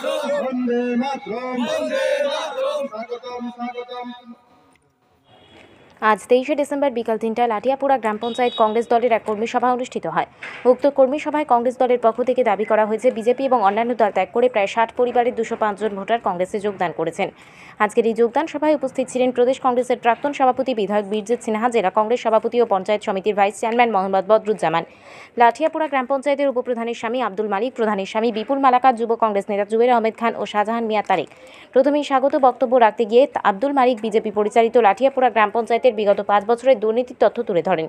বন্দে মাতরম স্বাগতম স্বাগতম। আজ 23শে ডিসেম্বর বিকাল 3টায় লাঠিয়াপুরা গ্রাম পঞ্চায়েত কংগ্রেস দলের এক কর্মী সভা অনুষ্ঠিত হয়। উক্ত কর্মী সভায় কংগ্রেস দলের পক্ষ থেকে দাবি করা হয়েছে বিজেপি এবং অন্যান্য দল ত্যাগ করে প্রায় 60 পরিবারের 205 জন ভোটার কংগ্রেসে যোগদান করেছেন। আজকের এই যোগদান সভায় উপস্থিত ছিলেন প্রদেশ কংগ্রেসের প্রাক্তন সভাপতি বিধায়ক বীরজিৎ সিনহা, জেলা কংগ্রেস সভাপতি ও পঞ্চায়েত সমিতির ভাইস চেয়ারম্যান মোহাম্মদ বদরুজ্জামান, লাঠিয়াপুরা গ্রাম পঞ্চায়েতের উপপ্রধানের স্বামী আব্দুল মালিক, প্রধানের স্বামী বিপুল মালাকার, যুব কংগ্রেস নেতা জুবের আহমেদ খান ও শাহজাহান মিয়া তারেক। প্রথমেই স্বাগত বক্তব্য রাখতে গিয়ে আব্দুল মালিক বিজেপি পরিচালিত লাঠিয়াপুরা গ্রাম পঞ্চায়েতের বিগত 5 বছরের দুর্নীতির তথ্য তুলে ধরেন।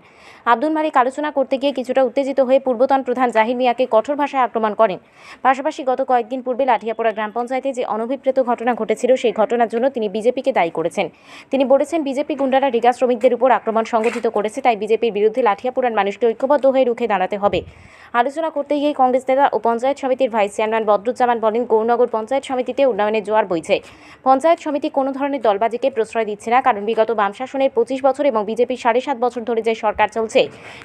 আব্দুল মালিক আলোচনা করতে গিয়ে কিছুটা উত্তেজিত হয়ে পূর্বতন প্রধান জাহির মিয়াকে কঠোর ভাষায় আক্রমণ করেন। পাশাপাশি গত কয়েকদিন পূর্বে লাঠিয়াপুরা গ্রাম পঞ্চায়েতে যে অনভিপ্রেত ঘটনা ঘটেছিল সেই ঘটনার জন্য তিনি বিজেপিকে দায়ী করেছেন। তিনি বলেছেন বিজেপি গুন্ডারা রিগা শ্রমিকদের উপর আক্রমণ সংগঠিত করেছে, তাই বিজেপির বিরুদ্ধে লাঠিয়াপুরার মানুষকে ঐক্যবদ্ধ হয়ে রুখে দাঁড়াতে হবে। আলোচনা করতে গিয়ে কংগ্রেস নেতা ও পঞ্চায়েত সমিতির ভাইস চেয়ারম্যান বদরুজ্জামান বলেন, গৌরনগর পঞ্চায়েত সমিতিতে উন্নয়নের জোয়ার বইছে। পঞ্চায়েত সমিতি কোনো ধরনের দলবাজিকে প্রশ্রয় দিচ্ছে না, কারণ বিগত বাম শাসনের 25 বছর এবং বিজেপির 7.5 বছর ধরে যে সরকার চলছে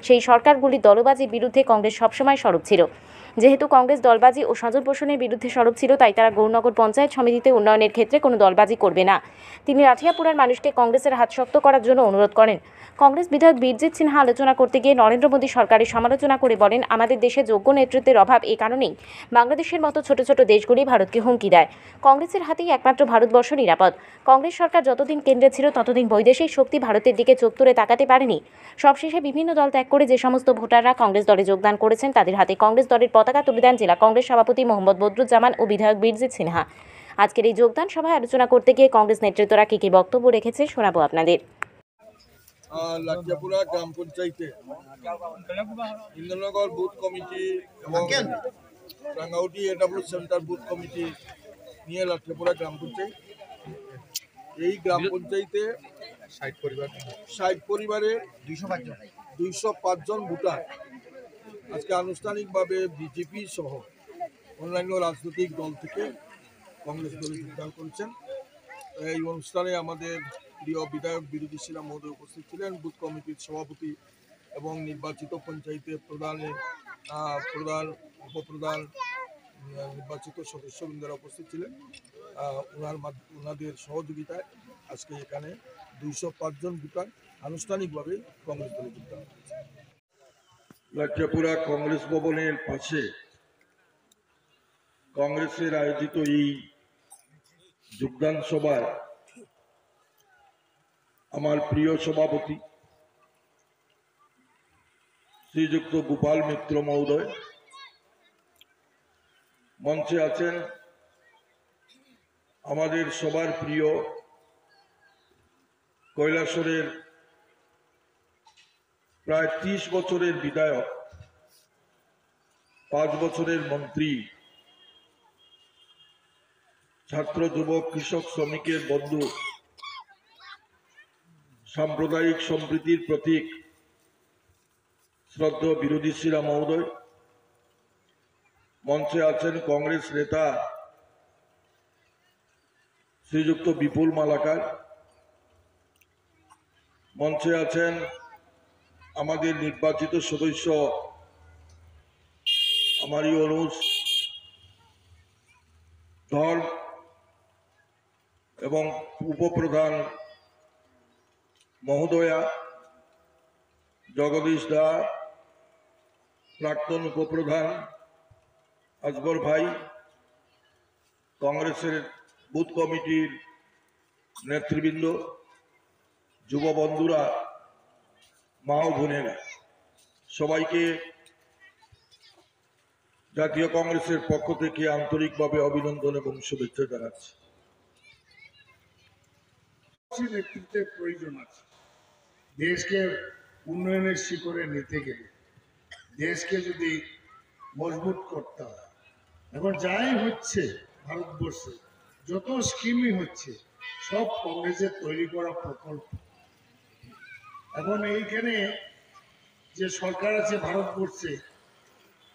সেই সরকারগুলি দলবাজির বিরুদ্ধে কংগ্রেস সবসময় সরব ছিল। যেহেতু কংগ্রেস দলবাজি ও স্বজন পোষণের বিরুদ্ধে সরব ছিল, তাই তারা গৌরনগর পঞ্চায়েত সমিতিতে উন্নয়নের ক্ষেত্রে কোনো দলবাজি করবে না। তিনি লাঠিয়াপুরার মানুষকে কংগ্রেসের হাত শক্ত করার জন্য অনুরোধ করেন। কংগ্রেস বিধায়ক বীরজিৎ সিনহা আলোচনা করতে গিয়ে নরেন্দ্র মোদী সরকারের সমালোচনা করে বলেন, আমাদের দেশে যোগ্য নেতৃত্বের অভাব, এই কারণেই বাংলাদেশের মতো ছোট ছোট দেশগুলি ভারতকে হুমকি দেয়। কংগ্রেসের হাতেই একমাত্র ভারতবর্ষ নিরাপদ। কংগ্রেস সরকার যতদিন কেন্দ্রে ছিল ততদিন বৈদেশিক শক্তি ভারতের দিকে চোখ তুলে তাকাতে পারেনি। সবশেষে বিভিন্ন দল ত্যাগ করে যে সমস্ত ভোটাররা কংগ্রেস দলে যোগদান করেছেন তাদের হাতে কংগ্রেস দলের পতাকা তুলে দেন জেলা কংগ্রেস সভাপতি মোহাম্মদ বদরুজ্জামান ও বিধায়ক বীরজিৎ সিনহা। আজকের এই যোগদান সভায় আলোচনা করতে গিয়ে কংগ্রেস নেতৃত্বরা কি বক্তব্য রেখেছে শোনাবো আপনাদের। লাঠিয়াপুরা গ্রাম পঞ্চায়েতে ইন্দ্রনগর বুথ কমিটি এবং Rangauti AW centre booth committee নিয়ে লাঠিয়াপুরা গ্রাম পঞ্চায়েত, এই গ্রাম পঞ্চায়েতে 60 পরিবারে 205 জন ভোটার আজকে আনুষ্ঠানিকভাবে বিজেপি সহ অন্যান্য রাজনৈতিক দল থেকে কংগ্রেস দলে যোগদান করেছেন। এই অনুষ্ঠানে আমাদের প্রিয় বিধায়ক বীরজিৎ সিনহা মহোদয় উপস্থিত ছিলেন, বুথ কমিটির সভাপতি এবং নির্বাচিত পঞ্চায়েতের প্রধান, উপপ্রধান, নির্বাচিত সদস্যবৃন্দরা উপস্থিত ছিলেন। ওনাদের সহযোগিতায় আজকে এখানে 205 জন ভোটার আনুষ্ঠানিকভাবে কংগ্রেস দলে যোগদান করেছে। লাঠিয়াপুরা কংগ্রেস ভবনের পাশে কংগ্রেসের আয়োজিত এই যোগদান সভায় আমার প্রিয় সভাপতি শ্রীযুক্ত গোপাল মিত্র মহোদয়, মঞ্চে আছেন আমাদের সবার প্রিয় কৈলাসরের প্রায় 30 বছরের বিধায়ক, 5 বছরের মন্ত্রী, ছাত্র যুবক কৃষক শ্রমিকের বন্ধু, সাম্প্রদায়িক সম্প্রীতির প্রতীক শ্রদ্ধেয় বীরজিৎ সিনহা মহোদয়, মঞ্চে আছেন কংগ্রেস নেতা শ্রীযুক্ত বিপুল মালাকার, মঞ্চে আছেন আমাদের নির্বাচিত সদস্য আমারই অনুজ ধর এবং উপপ্রধান মহোদয়া জগদীশ দা, প্রাক্তন উপপ্রধান আজগর ভাই, কংগ্রেসের বুথ কমিটির নেতৃবৃন্দ, যুব বন্ধুরা, মা ও বোনেরা, সবাইকে জাতীয় কংগ্রেসের পক্ষ থেকে আন্তরিকভাবে অভিনন্দন এবং শুভেচ্ছা জানাচ্ছি। নেতৃত্বের প্রয়োজন আছে। দেশকে উন্নয়নের শিখরে নিতে গেলে, দেশকে যদি মজবুত করতে হয়, এখন যাই হচ্ছে ভারতবর্ষে যত স্কিমই হচ্ছে সব কংগ্রেসের তৈরি করা প্রকল্প। এখন এইখানে যে সরকার আছে ভারতবর্ষে,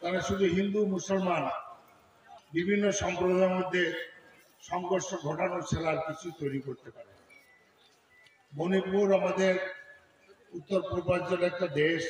তারা শুধু হিন্দু মুসলমান বিভিন্ন সম্প্রদায়ের মধ্যে সংঘর্ষ ঘটানো ছাড়া আর কিছু তৈরি করতে পারে। মণিপুর আমাদের উত্তর পূর্বাঞ্চলের একটা দেশ,